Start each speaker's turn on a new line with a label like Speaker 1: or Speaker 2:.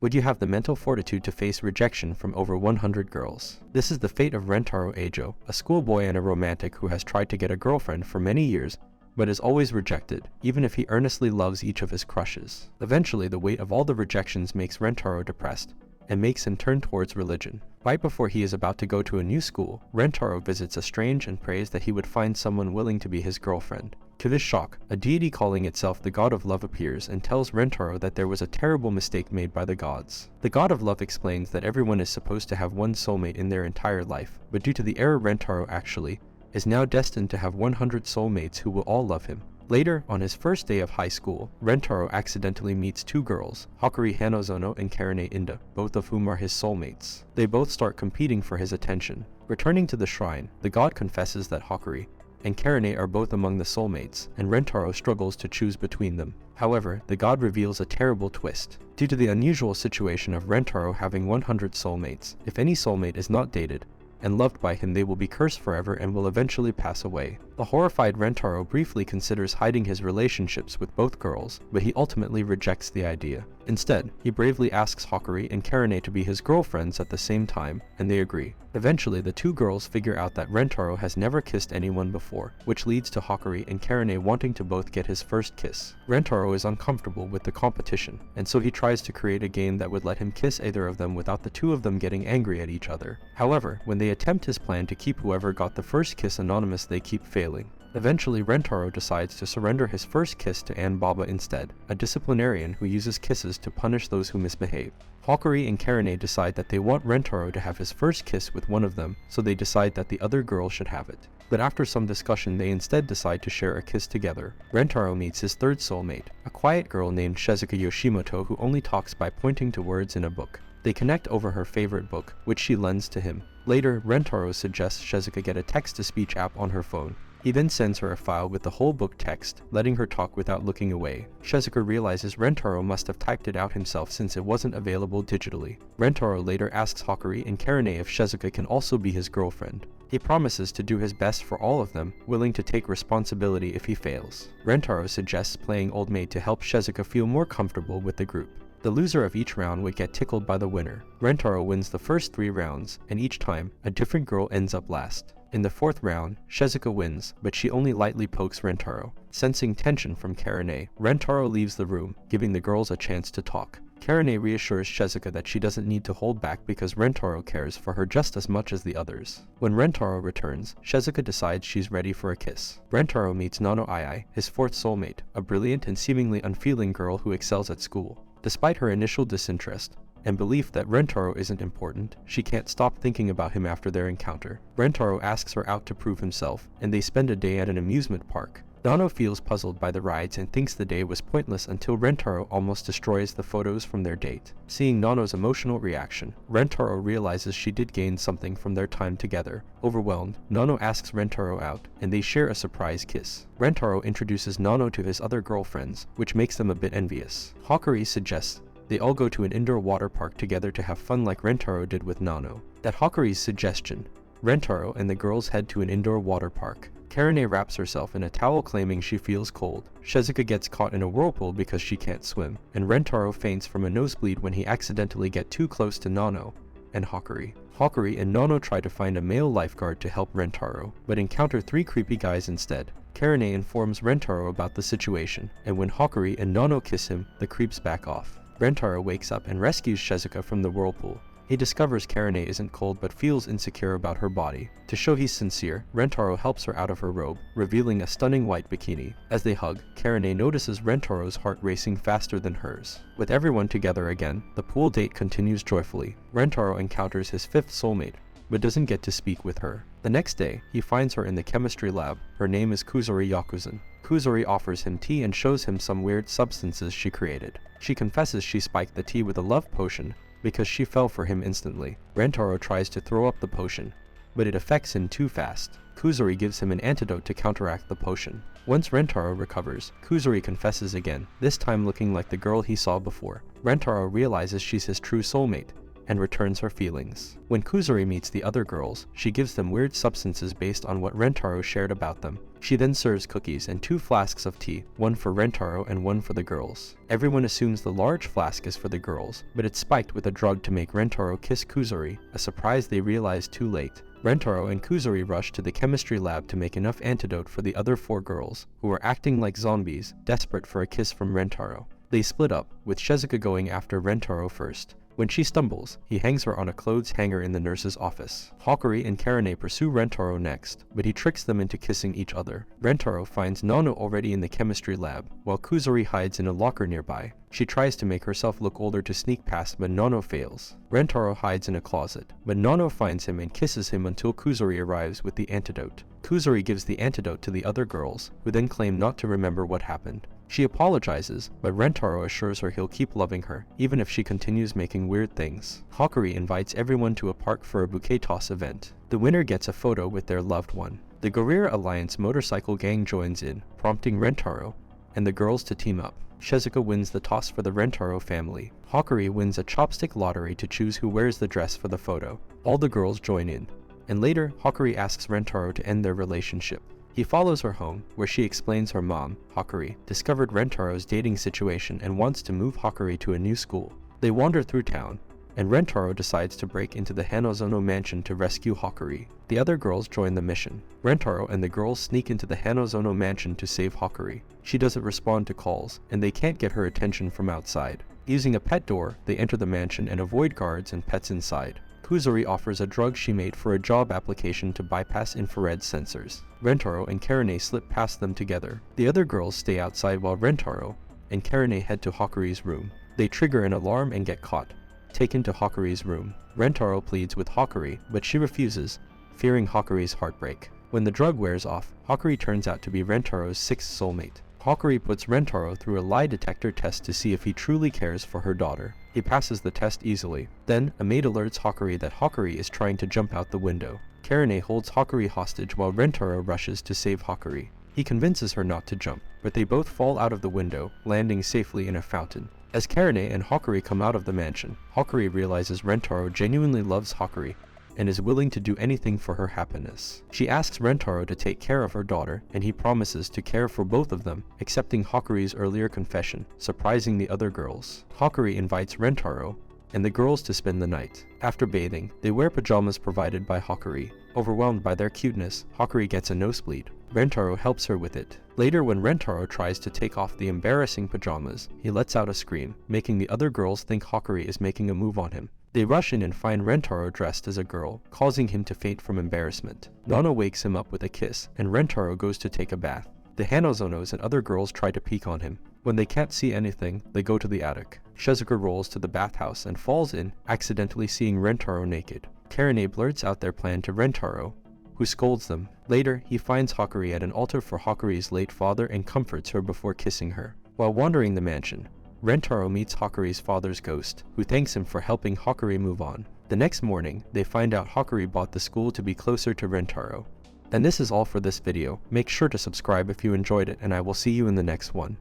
Speaker 1: Would you have the mental fortitude to face rejection from over 100 girls? This is the fate of Rentaro Eijo, a schoolboy and a romantic who has tried to get a girlfriend for many years, but is always rejected, even if he earnestly loves each of his crushes. Eventually, the weight of all the rejections makes Rentaro depressed, and makes him turn towards religion. Right before he is about to go to a new school, Rentaro visits a strange and prays that he would find someone willing to be his girlfriend. To his shock, a deity calling itself the God of Love appears and tells Rentaro that there was a terrible mistake made by the gods. The God of Love explains that everyone is supposed to have one soulmate in their entire life, but due to the error, Rentaro actually is now destined to have 100 soulmates who will all love him. Later, on his first day of high school, Rentaro accidentally meets two girls, Hakuri Hanozono and Karane Inda, both of whom are his soulmates. They both start competing for his attention. Returning to the shrine, the god confesses that Hakuri and Karane are both among the soulmates, and Rentaro struggles to choose between them. However, the god reveals a terrible twist. Due to the unusual situation of Rentaro having 100 soulmates, if any soulmate is not dated and loved by him, they will be cursed forever and will eventually pass away. The horrified Rentaro briefly considers hiding his relationships with both girls, but he ultimately rejects the idea. Instead, he bravely asks Hakuri and Karane to be his girlfriends at the same time, and they agree. Eventually, the two girls figure out that Rentaro has never kissed anyone before, which leads to Hakuri and Karane wanting to both get his first kiss. Rentaro is uncomfortable with the competition, and so he tries to create a game that would let him kiss either of them without the two of them getting angry at each other. However, when they attempt his plan to keep whoever got the first kiss anonymous, they keep failing. Eventually, Rentaro decides to surrender his first kiss to Ann Baba instead, a disciplinarian who uses kisses to punish those who misbehave. Hakuri and Karane decide that they want Rentaro to have his first kiss with one of them, so they decide that the other girl should have it. But after some discussion, they instead decide to share a kiss together. Rentaro meets his third soulmate, a quiet girl named Shizuka Yoshimoto who only talks by pointing to words in a book. They connect over her favorite book, which she lends to him. Later, Rentaro suggests Shizuka get a text-to-speech app on her phone. He then sends her a file with the whole book text, letting her talk without looking away. Shizuka realizes Rentaro must have typed it out himself since it wasn't available digitally. Rentaro later asks Hakuri and Karane if Shizuka can also be his girlfriend. He promises to do his best for all of them, willing to take responsibility if he fails. Rentaro suggests playing Old Maid to help Shizuka feel more comfortable with the group. The loser of each round would get tickled by the winner. Rentaro wins the first 3 rounds, and each time, a different girl ends up last. In the 4th round, Shizuka wins, but she only lightly pokes Rentaro. Sensing tension from Karane, Rentaro leaves the room, giving the girls a chance to talk. Karane reassures Shizuka that she doesn't need to hold back because Rentaro cares for her just as much as the others. When Rentaro returns, Shizuka decides she's ready for a kiss. Rentaro meets Nano Ai, his 4th soulmate, a brilliant and seemingly unfeeling girl who excels at school. Despite her initial disinterest and belief that Rentaro isn't important, she can't stop thinking about him after their encounter. Rentaro asks her out to prove himself, and they spend a day at an amusement park. Nano feels puzzled by the rides and thinks the day was pointless until Rentaro almost destroys the photos from their date. Seeing Nano's emotional reaction, Rentaro realizes she did gain something from their time together. Overwhelmed, Nano asks Rentaro out, and they share a surprise kiss. Rentaro introduces Nano to his other girlfriends, which makes them a bit envious. Hakuri suggests they all go to an indoor water park together to have fun like Rentaro did with Nano. At Hakuri's suggestion, Rentaro and the girls head to an indoor water park. Karane wraps herself in a towel claiming she feels cold. Shizuka gets caught in a whirlpool because she can't swim, and Rentaro faints from a nosebleed when he accidentally gets too close to Nano and Hakuri. Hakuri and Nano try to find a male lifeguard to help Rentaro, but encounter 3 creepy guys instead. Karane informs Rentaro about the situation, and when Hakuri and Nano kiss him, the creeps back off. Rentaro wakes up and rescues Shizuka from the whirlpool. He discovers Karane isn't cold but feels insecure about her body. To show he's sincere, Rentaro helps her out of her robe, revealing a stunning white bikini. As they hug, Karane notices Rentaro's heart racing faster than hers. With everyone together again, the pool date continues joyfully. Rentaro encounters his 5th soulmate, but doesn't get to speak with her. The next day, he finds her in the chemistry lab. Her name is Kuzori Yakuzan. Kuzori offers him tea and shows him some weird substances she created. She confesses she spiked the tea with a love potion because she fell for him instantly. Rentaro tries to throw up the potion, but it affects him too fast. Kuzori gives him an antidote to counteract the potion. Once Rentaro recovers, Kuzori confesses again, this time looking like the girl he saw before. Rentaro realizes she's his true soulmate, and returns her feelings. When Kuzuri meets the other girls, she gives them weird substances based on what Rentaro shared about them. She then serves cookies and 2 flasks of tea, one for Rentaro and one for the girls. Everyone assumes the large flask is for the girls, but it's spiked with a drug to make Rentaro kiss Kuzuri, a surprise they realize too late. Rentaro and Kuzuri rush to the chemistry lab to make enough antidote for the other 4 girls, who are acting like zombies, desperate for a kiss from Rentaro. They split up, with Shizuka going after Rentaro first. When she stumbles, he hangs her on a clothes hanger in the nurse's office. Hakuri and Karane pursue Rentaro next, but he tricks them into kissing each other. Rentaro finds Nano already in the chemistry lab, while Kuzuri hides in a locker nearby. She tries to make herself look older to sneak past, but Nano fails. Rentaro hides in a closet, but Nano finds him and kisses him until Kuzuri arrives with the antidote. Kuzuri gives the antidote to the other girls, who then claim not to remember what happened. She apologizes, but Rentaro assures her he'll keep loving her, even if she continues making weird things. Hakuri invites everyone to a park for a bouquet toss event. The winner gets a photo with their loved one. The Guerrilla Alliance motorcycle gang joins in, prompting Rentaro and the girls to team up. Shizuka wins the toss for the Rentaro family. Hakuri wins a chopstick lottery to choose who wears the dress for the photo. All the girls join in, and later Hakuri asks Rentaro to end their relationship. He follows her home, where she explains her mom, Hakuri, discovered Rentaro's dating situation and wants to move Hakuri to a new school. They wander through town, and Rentaro decides to break into the Hanazono mansion to rescue Hakuri. The other girls join the mission. Rentaro and the girls sneak into the Hanazono mansion to save Hakuri. She doesn't respond to calls, and they can't get her attention from outside. Using a pet door, they enter the mansion and avoid guards and pets inside. Kuzuri offers a drug she made for a job application to bypass infrared sensors. Rentaro and Karane slip past them together. The other girls stay outside while Rentaro and Karane head to Hakuri's room. They trigger an alarm and get caught, taken to Hakuri's room. Rentaro pleads with Hakuri, but she refuses, fearing Hakuri's heartbreak. When the drug wears off, Hakuri turns out to be Rentaro's 6th soulmate. Hakuri puts Rentaro through a lie detector test to see if he truly cares for her daughter. He passes the test easily. Then, a maid alerts Hakuri that Hakuri is trying to jump out the window. Karane holds Hakuri hostage while Rentaro rushes to save Hakuri. He convinces her not to jump, but they both fall out of the window, landing safely in a fountain. As Karane and Hakuri come out of the mansion, Hakuri realizes Rentaro genuinely loves Hakuri and is willing to do anything for her happiness. She asks Rentaro to take care of her daughter, and he promises to care for both of them, accepting Hakuri's earlier confession, surprising the other girls. Hakuri invites Rentaro and the girls to spend the night. After bathing, they wear pajamas provided by Hakuri. Overwhelmed by their cuteness, Hakuri gets a nosebleed. Rentaro helps her with it. Later, when Rentaro tries to take off the embarrassing pajamas, he lets out a scream, making the other girls think Hakuri is making a move on him. They rush in and find Rentaro dressed as a girl, causing him to faint from embarrassment. Nana wakes him up with a kiss, and Rentaro goes to take a bath. The Hanazonos and other girls try to peek on him. When they can't see anything, they go to the attic. Shizuka rolls to the bathhouse and falls in, accidentally seeing Rentaro naked. Karane blurts out their plan to Rentaro, who scolds them. Later, he finds Hakuri at an altar for Hakuri's late father and comforts her before kissing her. While wandering the mansion, Rentaro meets Hakuri's father's ghost, who thanks him for helping Hakuri move on. The next morning, they find out Hakuri bought the school to be closer to Rentaro. And this is all for this video. Make sure to subscribe if you enjoyed it, and I will see you in the next one.